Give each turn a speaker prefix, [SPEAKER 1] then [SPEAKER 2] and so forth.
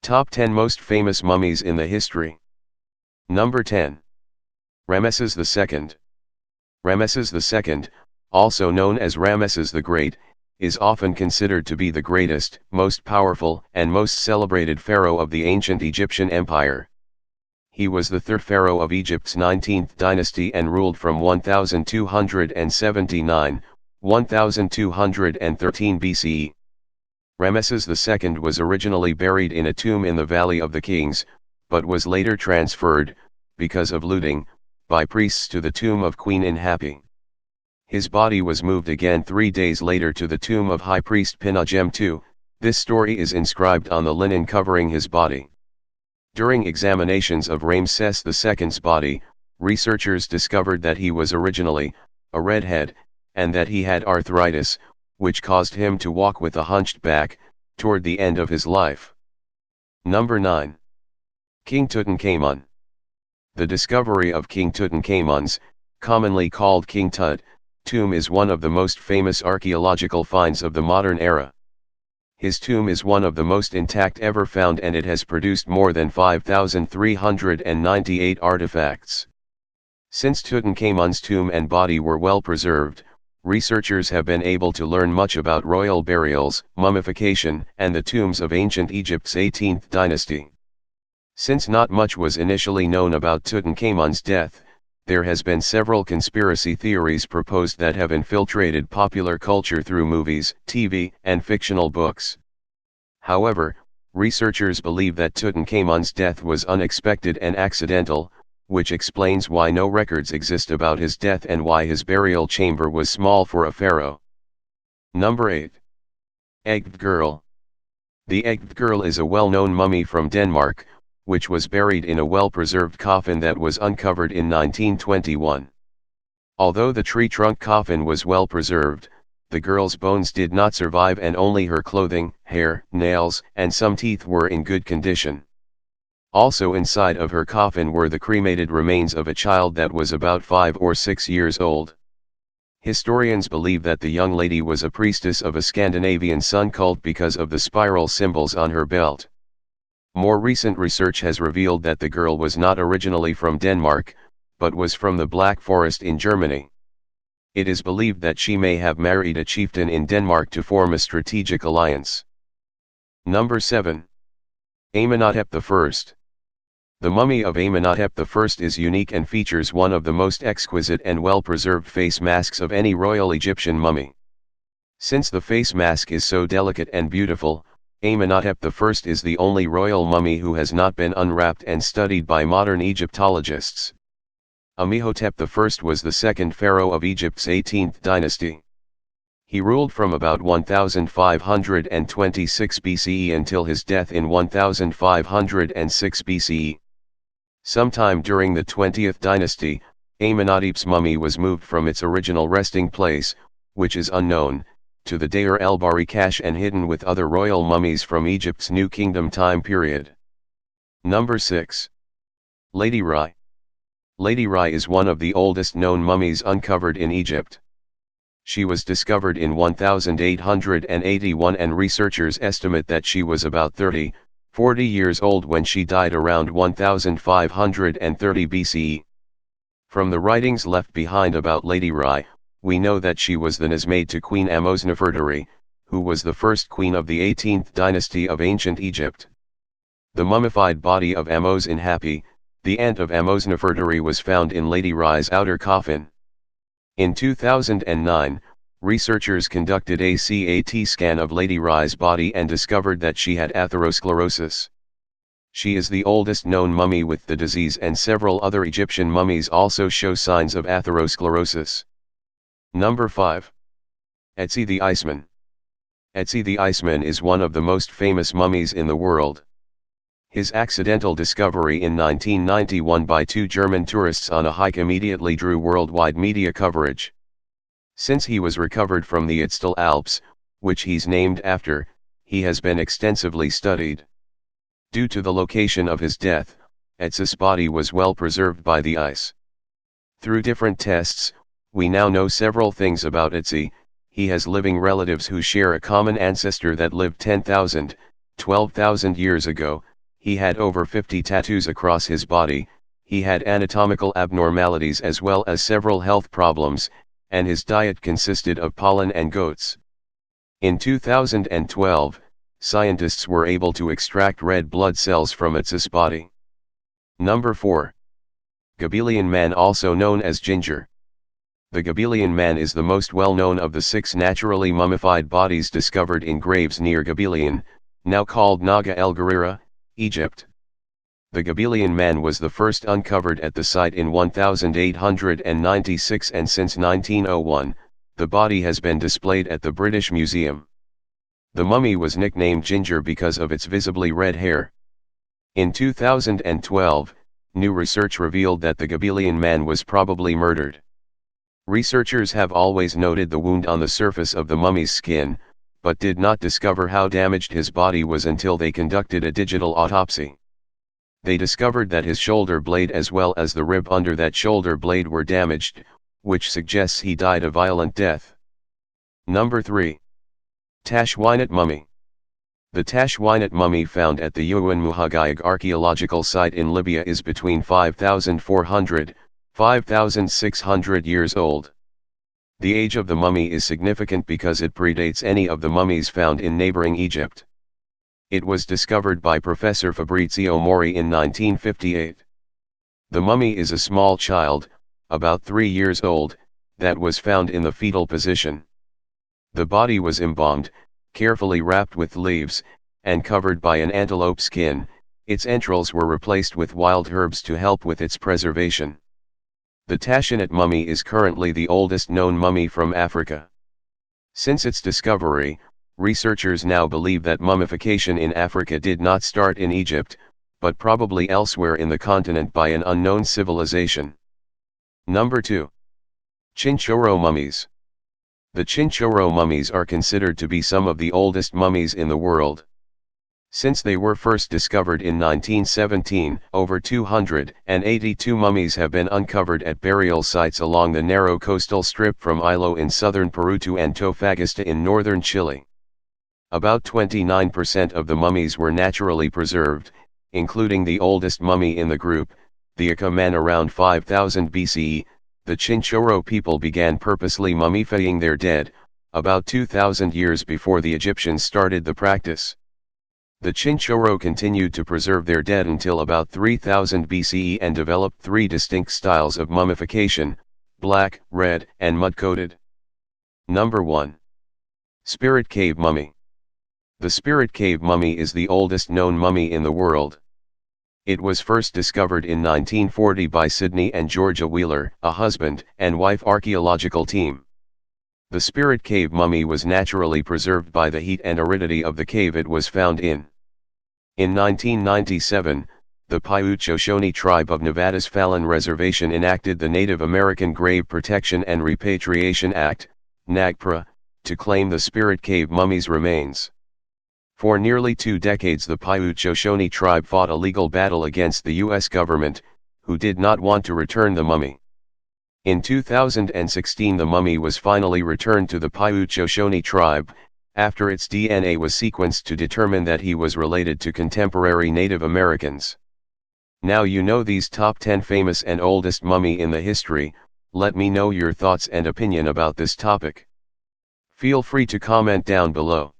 [SPEAKER 1] Top 10 Most Famous Mummies in the History. Number 10. Ramesses II. Ramesses II, also known as Ramesses the Great, is often considered to be the greatest, most powerful, and most celebrated pharaoh of the ancient Egyptian empire. He was the third pharaoh of Egypt's 19th dynasty and ruled from 1279, 1213 BCE. Ramesses II was originally buried in a tomb in the Valley of the Kings, but was later transferred, because of looting, by priests to the tomb of Queen Inhapi. His body was moved again 3 days later to the tomb of High Priest Pinagem II. This story is inscribed on the linen covering his body. During examinations of Ramses II's body, researchers discovered that he was originally a redhead, and that he had arthritis, which caused him to walk with a hunched back, toward the end of his life. Number 9. King Tutankhamun. The discovery of King Tutankhamun's, commonly called King Tut, tomb is one of the most famous archaeological finds of the modern era. His tomb is one of the most intact ever found, and it has produced more than 5,398 artifacts. Since Tutankhamun's tomb and body were well preserved, researchers have been able to learn much about royal burials, mummification, and the tombs of ancient Egypt's 18th dynasty. Since not much was initially known about Tutankhamun's death, there has been several conspiracy theories proposed that have infiltrated popular culture through movies, TV, and fictional books. However, researchers believe that Tutankhamun's death was unexpected and accidental, which explains why no records exist about his death and why his burial chamber was small for a pharaoh. Number 8. Egged Girl. The Egged Girl is a well-known mummy from Denmark, which was buried in a well-preserved coffin that was uncovered in 1921. Although the tree trunk coffin was well preserved, the girl's bones did not survive, and only her clothing, hair, nails, and some teeth were in good condition. Also inside of her coffin were the cremated remains of a child that was about 5 or 6 years old. Historians believe that the young lady was a priestess of a Scandinavian sun cult because of the spiral symbols on her belt. More recent research has revealed that the girl was not originally from Denmark, but was from the Black Forest in Germany. It is believed that she may have married a chieftain in Denmark to form a strategic alliance. Number 7. Amenhotep I. The mummy of Amenhotep I is unique and features one of the most exquisite and well-preserved face masks of any royal Egyptian mummy. Since the face mask is so delicate and beautiful, Amenhotep I is the only royal mummy who has not been unwrapped and studied by modern Egyptologists. Amenhotep I was the second pharaoh of Egypt's 18th dynasty. He ruled from about 1526 BCE until his death in 1506 BCE. Sometime during the 20th dynasty, Amenhotep's mummy was moved from its original resting place, which is unknown, to the Deir el-Bahari cache and hidden with other royal mummies from Egypt's New Kingdom time period. Number 6. Lady Rai. Lady Rai is one of the oldest known mummies uncovered in Egypt. She was discovered in 1881 and researchers estimate that she was about 30, 40 years old when she died around 1530 BCE. From the writings left behind about Lady Rai, we know that she was the nursemaid to Queen Ahmose-Nefertari, who was the first queen of the 18th dynasty of ancient Egypt. The mummified body of Ahmose-Nefertari, the aunt of Ahmose-Nefertari, was found in Lady Rai's outer coffin. In 2009, researchers conducted a CAT scan of Lady Rai's body and discovered that she had atherosclerosis. She is the oldest known mummy with the disease, and several other Egyptian mummies also show signs of atherosclerosis. Number 5. Etsi the Iceman. Etsi the Iceman is one of the most famous mummies in the world. His accidental discovery in 1991 by 2 German tourists on a hike immediately drew worldwide media coverage. Since he was recovered from the Ötztal Alps, which he's named after, he has been extensively studied. Due to the location of his death, Etsi's body was well preserved by the ice. Through different tests, we now know several things about Etsi. He has living relatives who share a common ancestor that lived 10,000, 12,000 years ago, he had over 50 tattoos across his body, he had anatomical abnormalities as well as several health problems, and his diet consisted of pollen and goats. In 2012, scientists were able to extract red blood cells from its body. Number 4. Gabelian Man, also known as Ginger. The Gabelian Man is the most well-known of the 6 naturally mummified bodies discovered in graves near Gabelian, now called Naga el Guerrera, Egypt. The Gabelian Man was the first uncovered at the site in 1896, and since 1901, the body has been displayed at the British Museum. The mummy was nicknamed Ginger because of its visibly red hair. In 2012, new research revealed that the Gabelian Man was probably murdered. Researchers have always noted the wound on the surface of the mummy's skin, but did not discover how damaged his body was until they conducted a digital autopsy. They discovered that his shoulder blade as well as the rib under that shoulder blade were damaged, which suggests he died a violent death. Number 3. Tashwinut Mummy. The Tashwinut mummy found at the Yuan Muhagayag archaeological site in Libya is between 5,400 5,600 years old. The age of the mummy is significant because it predates any of the mummies found in neighboring Egypt. It was discovered by Professor Fabrizio Mori in 1958. The mummy is a small child, about 3 years old, that was found in the fetal position. The body was embalmed, carefully wrapped with leaves, and covered by an antelope skin. Its entrails were replaced with wild herbs to help with its preservation. The Tashwinut mummy is currently the oldest known mummy from Africa. Since its discovery, researchers now believe that mummification in Africa did not start in Egypt, but probably elsewhere in the continent by an unknown civilization. Number 2. Chinchorro mummies. The Chinchorro mummies are considered to be some of the oldest mummies in the world. Since they were first discovered in 1917, over 282 mummies have been uncovered at burial sites along the narrow coastal strip from Ilo in southern Peru to Antofagasta in northern Chile. About 29% of the mummies were naturally preserved, including the oldest mummy in the group, the Aka man around 5000 BCE. The Chinchorro people began purposely mummifying their dead, about 2000 years before the Egyptians started the practice. The Chinchorro continued to preserve their dead until about 3000 BCE and developed 3 distinct styles of mummification: black, red, and mud-coated. Number 1. Spirit Cave Mummy. The Spirit Cave Mummy is the oldest known mummy in the world. It was first discovered in 1940 by Sidney and Georgia Wheeler, a husband and wife archaeological team. The Spirit Cave Mummy was naturally preserved by the heat and aridity of the cave it was found in. In 1997, the Paiute-Shoshone tribe of Nevada's Fallon Reservation enacted the Native American Grave Protection and Repatriation Act, NAGPRA, to claim the Spirit Cave Mummy's remains. For nearly 2 decades the Paiute-Shoshone tribe fought a legal battle against the U.S. government, who did not want to return the mummy. In 2016 the mummy was finally returned to the Paiute-Shoshone tribe, after its DNA was sequenced to determine that he was related to contemporary Native Americans. Now you know these top 10 famous and oldest mummy in the history. Let me know your thoughts and opinion about this topic. Feel free to comment down below.